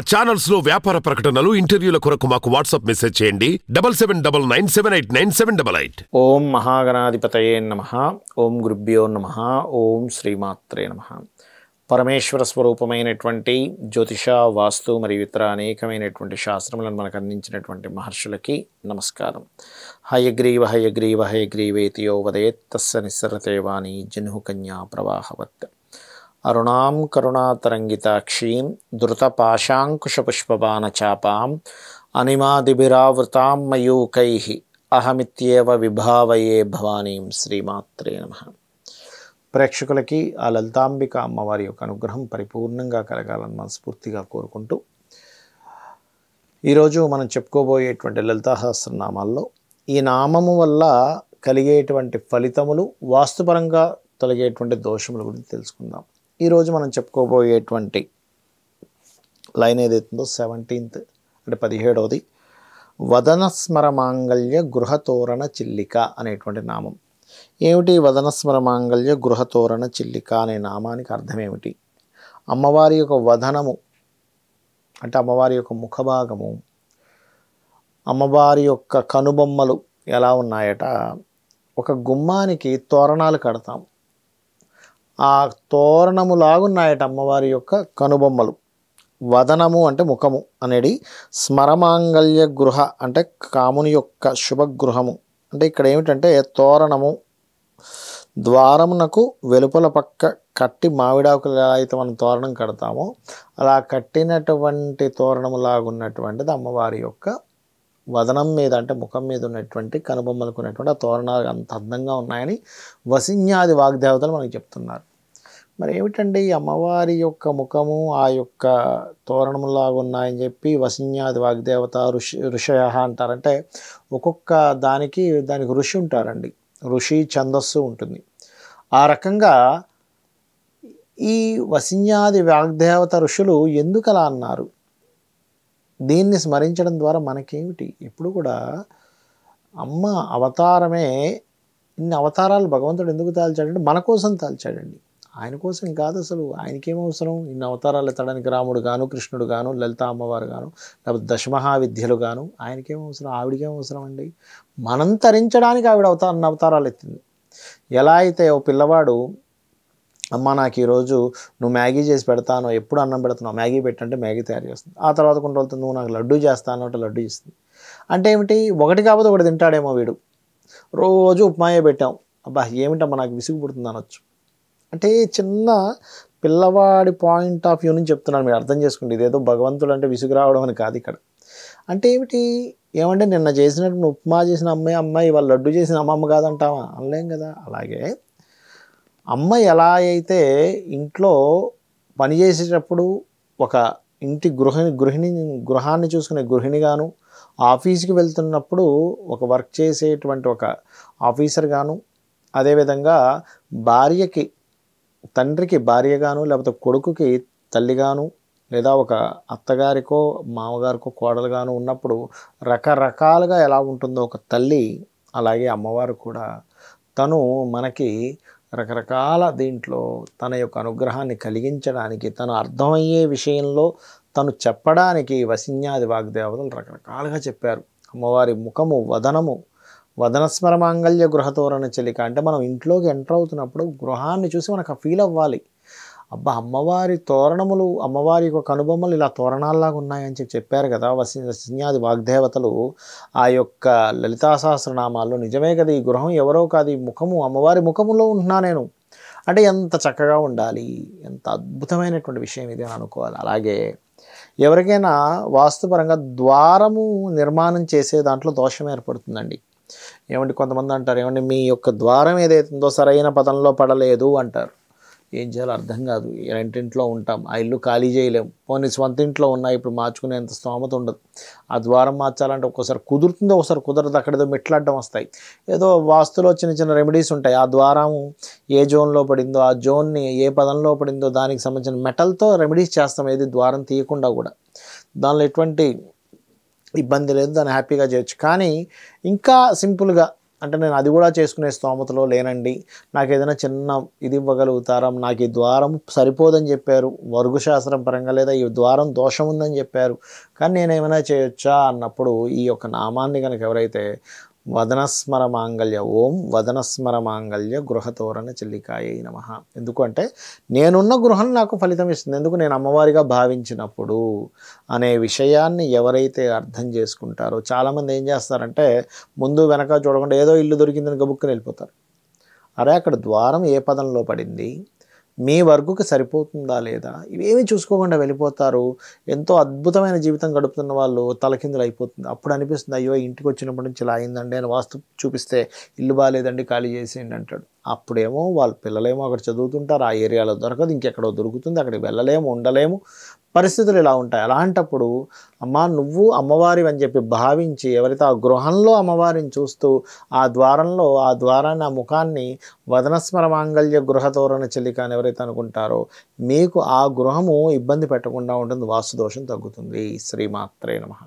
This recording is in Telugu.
ఛానల్స్ లో వ్యాపార ప్రకటనలు ఇంటర్వ్యూల కొరకు మాకు వాట్సాప్ మెసేజ్ చేయండి 7799789788. ఓం మహాగణాధిపతయే నమః. ఓం గురుభ్యో నమః. ఓం శ్రీమాత్రే నమః. పరమేశ్వర స్వరూపమైనటువంటి జ్యోతిష, వాస్తు మరియు ఇతర అనేకమైనటువంటి శాస్త్రములను మనకు అందించినటువంటి మహర్షులకి నమస్కారం. హయగ్రీవ హయగ్రీవ హయగ్రీవేతియో వదేత్ తస్య నిస్సరతే వాణి జన్హు కన్యా ప్రవాహవత్. అరుణాం కరుణాతరంగితాక్షీం ధృతపాశాంకుశపుష్పబాణచాపాం అనిమాదిభిరావృతాం మయూకైః అహమిత్యేవ విభావయే భవానీం. శ్రీమాత్రే నమః. ప్రేక్షకులకి ఆ లలితాంబిక అమ్మవారి యొక్క అనుగ్రహం పరిపూర్ణంగా కలగాలని మనస్ఫూర్తిగా కోరుకుంటూ, ఈరోజు మనం చెప్పుకోబోయేటువంటి లలితా సహస్రనామాల్లో ఈ నామము వల్ల కలిగేటువంటి ఫలితములు, వాస్తుపరంగా తొలగేటువంటి దోషముల గురించి తెలుసుకుందాం. ఈరోజు మనం చెప్పుకోబోయేటువంటి లైన్ ఏదైతుందో 17th అంటే 17వది వదనస్మర మాంగళ్య గృహతోరణ చిల్లిక అనేటువంటి నామం. ఏమిటి వదనస్మర మాంగళ్య గృహతోరణ చిల్లిక అనే నామానికి అర్థం ఏమిటి? అమ్మవారి యొక్క వదనము అంటే అమ్మవారి యొక్క ముఖభాగము, అమ్మవారి యొక్క కనుబొమ్మలు ఎలా ఉన్నాయట? ఒక గుమ్మానికి తోరణాలు కడతాం, ఆ తోరణము లాగున్నాయట అమ్మవారి యొక్క కనుబొమ్మలు. వదనము అంటే ముఖము అనేది, స్మరమాంగళ్య గృహ అంటే కాముని యొక్క శుభగృహము. అంటే ఇక్కడ ఏమిటంటే తోరణము, ద్వారమునకు వెలుపల పక్క కట్టి మామిడాకులు ఎలా అయితే మనం తోరణం కడతామో అలా కట్టినటువంటి తోరణములాగున్నటువంటిది అమ్మవారి యొక్క వదనం మీద అంటే ముఖం మీద ఉన్నటువంటి కనుబొమ్మలకు ఉన్నటువంటి ఆ తోరణాలు అంత అందంగా ఉన్నాయని వసిన్యాది వాగ్దేవతలు మనకి చెప్తున్నారు. మరి ఏమిటండి అమ్మవారి యొక్క ముఖము ఆ యొక్క తోరణములాగా ఉన్నాయని చెప్పి వసిన్యాది వాగ్దేవత ఋషయ అంటారంటే, ఒక్కొక్క దానికి ఋషి ఉంటారండి, ఋషి ఛందస్సు ఉంటుంది. ఆ రకంగా ఈ వసిన్యాది వాగ్దేవత ఋషులు ఎందుకు అలా అన్నారు? దీన్ని స్మరించడం ద్వారా మనకేమిటి? ఎప్పుడు కూడా అమ్మ అవతారమే, ఇన్ని అవతారాలు భగవంతుడు ఎందుకు తాల్చాడంటే మన కోసం తాల్చాడండి, ఆయన కోసం కాదు. అసలు ఆయనకేమవసరం ఇన్ని అవతారాలు ఎత్తడానికి? రాముడు గాను, కృష్ణుడు గాను, లలిత అమ్మవారు గాను, లేకపోతే దశమహావిద్యలు గాను, ఆయనకేమవసరం? ఆవిడకేమవసరం అండి? మనం తరించడానికి ఆవిడ అవతారాలు ఎత్తింది. ఎలా అయితే ఓ పిల్లవాడు, అమ్మ నాకు ఈరోజు నువ్వు మ్యాగీ చేసి పెడతాను, ఎప్పుడు అన్నం పెడుతున్నావు, మ్యాగీ పెట్టంటే మ్యాగీ తయారు చేస్తుంది. ఆ తర్వాత కొన్ని రోజులతో నువ్వు నాకు లడ్డూ చేస్తాను అంటే లడ్డూ ఇస్తుంది. అంటే ఏమిటి? ఒకటి కాకపోతే ఒకటి తింటాడేమో వీడు. రోజు ఉప్మాయే పెట్టాం, అబ్బా ఏమిటమ్మా నాకు విసుగు పుడుతుంది అనొచ్చు. అంటే చిన్న పిల్లవాడి పాయింట్ ఆఫ్ వ్యూ నుంచి చెప్తున్నాను, మీరు అర్థం చేసుకోండి. ఇదేదో భగవంతుడు అంటే విసుగు రావడం అని కాదు ఇక్కడ. అంటే ఏమిటి? ఏమంటే నిన్న చేసినట్టు ఉప్మా చేసిన అమ్మాయి వాళ్ళు లడ్డు చేసిన అమ్మమ్మ కాదంటావా? అనలేం కదా. అలాగే అమ్మ ఎలా అయితే ఇంట్లో పనిచేసేటప్పుడు ఒక ఇంటి గృహాన్ని చూసుకునే గృహిణిగాను, ఆఫీస్కి వెళ్తున్నప్పుడు ఒక వర్క్ చేసేటువంటి ఒక ఆఫీసర్ గాను, అదేవిధంగా భార్యకి తండ్రికి భార్యగాను, లేకపోతే కొడుకుకి తల్లిగాను, లేదా ఒక అత్తగారికో మామగారికో కోడలుగాను ఉన్నప్పుడు రకరకాలుగా ఎలా ఉంటుందో ఒక తల్లి, అలాగే అమ్మవారు కూడా తను మనకి రకరకాల దీంట్లో తన యొక్క అనుగ్రహాన్ని కలిగించడానికి, తను అర్థమయ్యే విషయంలో తను చెప్పడానికి వసిన్యాది వాగ్దేవతలు రకరకాలుగా చెప్పారు. అమ్మవారి ముఖము, వదనము, వదనస్మర మాంగళ్య గృహతోరణ చిలిక అంటే మనం ఇంట్లోకి ఎంటర్ అవుతున్నప్పుడు గృహాన్ని చూసి మనకు ఫీల్ అవ్వాలి. అబ్బా అమ్మవారి తోరణములు, అమ్మవారి యొక్క కనుబొమ్మలు ఇలా తోరణాల్లాగా ఉన్నాయని చెప్పారు కదా వసిన్యాది వాగ్దేవతలు ఆ యొక్క లలితా సహస్రనామాల్లో. నిజమే కదా, ఈ గృహం ఎవరో కాదు, ఈ ముఖము అమ్మవారి ముఖములో ఉంటున్నా నేను అంటే ఎంత చక్కగా ఉండాలి, ఎంత అద్భుతమైనటువంటి విషయం ఇది అని అనుకోవాలి. అలాగే ఎవరికైనా వాస్తుపరంగా ద్వారము నిర్మాణం చేసే దాంట్లో దోషం ఏర్పడుతుందండి. ఏమంటే కొంతమంది అంటారు, ఏమంటే మీ యొక్క ద్వారం ఏదైతుందో సరైన పదంలో పడలేదు అంటారు. ఏం చేయాలో అర్థం కాదు. రెంటింట్లో ఉంటాం, ఆ ఇల్లు ఖాళీ చేయలేము, పోనీ స్వంత ఇంట్లో ఉన్నాయి, ఇప్పుడు మార్చుకునేంత స్తోమత ఉండదు. ఆ ద్వారం మార్చాలంటే ఒక్కోసారి కుదురుతుందో ఒకసారి కుదరదు, అక్కడేదో మెట్లాడడం వస్తాయి, ఏదో వాస్తులో చిన్న చిన్న రెమెడీస్ ఉంటాయి. ఆ ద్వారం ఏ జోన్లో పడిందో, ఆ జోన్ని ఏ పదంలో పడిందో దానికి సంబంధించిన మెటల్తో రెమెడీస్ చేస్తాం, ఏది ద్వారం తీయకుండా కూడా. దానిలో ఎటువంటి ఇబ్బంది లేదు, దాన్ని హ్యాపీగా చేయొచ్చు. కానీ ఇంకా సింపుల్గా అంటే నేను అది కూడా చేసుకునే స్తోమతలో లేనండి, నాకు ఏదైనా చిన్న ఇది ఇవ్వగలుగుతారా, నాకు ఈ ద్వారం సరిపోదని చెప్పారు వర్గు శాస్త్రం పరంగా, లేదా ఈ ద్వారం దోషం ఉందని చెప్పారు, కానీ నేనేమైనా చేయొచ్చా అన్నప్పుడు ఈ యొక్క నామాన్ని కనుక ఎవరైతే వదనస్మర మాంగళ్య ఓం వదనస్మర మాంగళ్య గృహతోరణ చెల్లికాయ నమః. ఎందుకంటే నేనున్న గృహం నాకు ఫలితం ఇస్తుంది, ఎందుకు నేను అమ్మవారిగా భావించినప్పుడు అనే విషయాన్ని ఎవరైతే అర్థం చేసుకుంటారో. చాలామంది ఏం చేస్తారంటే ముందు వెనక చూడకుండా ఏదో ఇల్లు దొరికిందని గబుక్కుని వెళ్ళిపోతారు. అరే అక్కడ ద్వారం ఏ పదంలో పడింది, మీ వర్గుకి సరిపోతుందా లేదా, ఇవేమీ చూసుకోకుండా వెళ్ళిపోతారు. ఎంతో అద్భుతమైన జీవితం గడుపుతున్న వాళ్ళు తలకిందులు అయిపోతుంది. అప్పుడు అనిపిస్తుంది అయ్యో ఇంటికి వచ్చినప్పటి నుంచి ఇలా అయిందండి అని వాస్తు చూపిస్తే ఇల్లు బాగాలేదండి ఖాళీ చేసేయండి అంటాడు. అప్పుడేమో వాళ్ళ పిల్లలేమో అక్కడ చదువుతుంటారు, ఆ ఏరియాలో దొరకదు, ఇంకెక్కడో దొరుకుతుంది, అక్కడికి వెళ్ళలేము, ఉండలేము, పరిస్థితులు ఇలా ఉంటాయి. అలాంటప్పుడు అమ్మా నువ్వు అమ్మవారి అని చెప్పి భావించి ఎవరైతే ఆ గృహంలో అమ్మవారిని చూస్తూ ఆ ద్వారంలో ఆ ద్వారాన్ని ఆ ముఖాన్ని వదనస్మర మాంగళ్య గృహతోరణ చెల్లిక అని ఎవరైతే అనుకుంటారో మీకు ఆ గృహము ఇబ్బంది పెట్టకుండా ఉంటుంది, వాస్తు దోషం తగ్గుతుంది. శ్రీమాత్రే నమః.